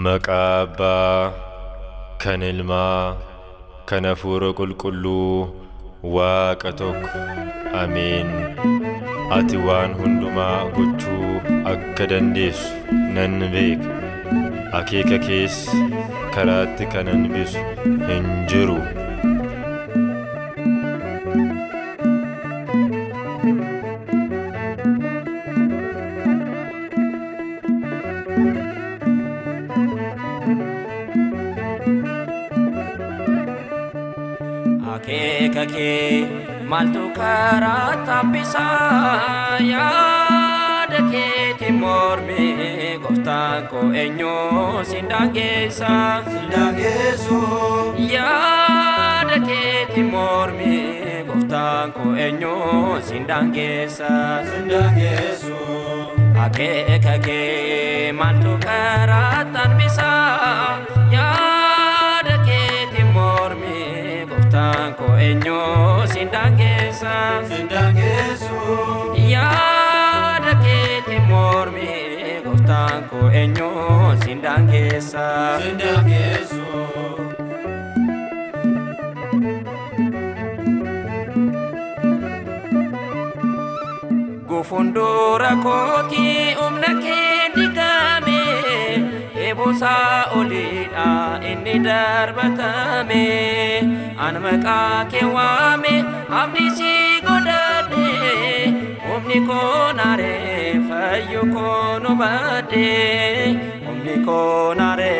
Maqaba kanilma kanafura qulqullu waaqatok amin ati waan hundumaa gochuu akka dandeessu nan beeka akeeka kees karaatti kan hanbisu hin jiru. Kake maltu karata bisa yaada keeti mormi gooftaan ko eenyu sindangeessa yaada keeti mormi gooftaan ko eenyu sindangeessa kake maltu karata bisa yaada keeti mormi Tanko enyo sindangeessa yaada keeti mormi gooftaanko enyo sindangeessa gufundura kooti umna kee digame eebosa olidha inni darbatame anmaqa ke wame abdi si godade omni konare fayyu kono bade omni konare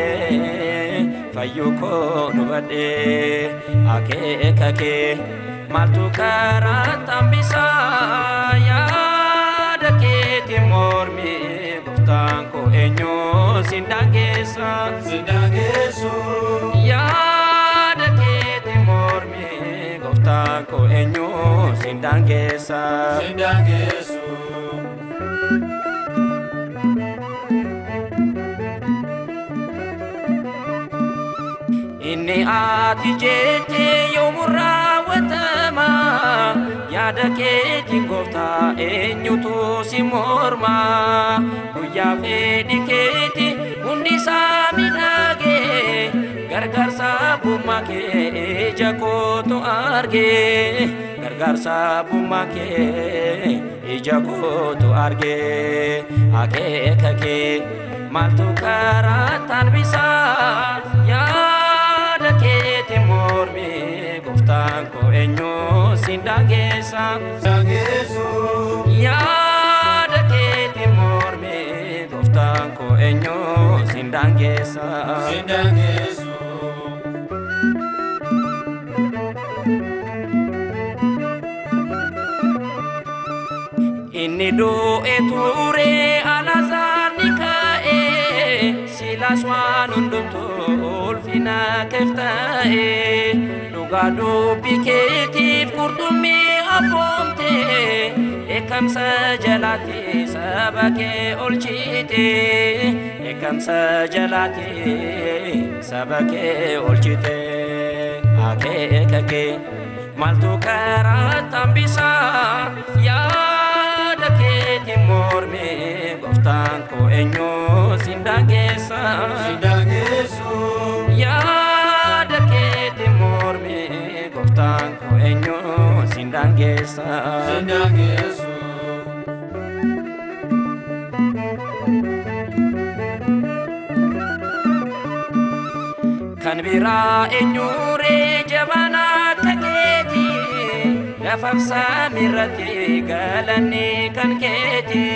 fayyu kono bade kake maltu karata bisa yaada keeti mormi gooftaanko eenyu sindangeessa yaada keeti mormi gooftaanko eenyu sindangeessa inni ati jette yoomurra watama yaada keeti gooftaa eenyutu si morma guyyaa fedhi keeti hundi isaa midhaage gargaarsa abbummaa kee ija kootu arge gargaarsa abbummaa kee ija kootu arge akeeka kee maaltu karaataan bisaa yaada keeti mormi gooftaanko eenyu sindangeessa yaada keeti mormi gooftaanko eenyu sindangeessa inni du'e ture alazaarni ka'e silaas waan hundumtu ulfina keef ta'e dhugaa dubbii keetiif qurxummii abboomte eekamsa jalaatti saba kee oolchite eekamsa jalaatti saba kee oolchite akeeka kee maaltu karaataan bisaa yaada keeti mormi gooftaanko eenyu sindangeessa yaada keeti mormi gooftaanko eenyu sindangeessa kan biraa eenyuure jabana kakeeti lafafsa mirratti galanni kan keeti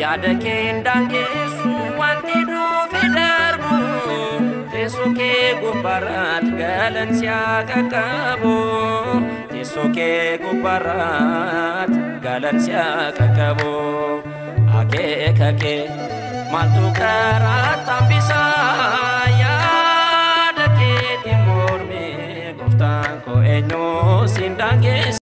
yaada keen dangeessu wanti dhufe darbu teessoo kee gubbaarratti galansi akka qabu teessoo kee gubbaarratti galansi akka qabu akeeka kee maaltu karaataan bisaa yaada keeti mormi gooftaanko eenyu sindangeessa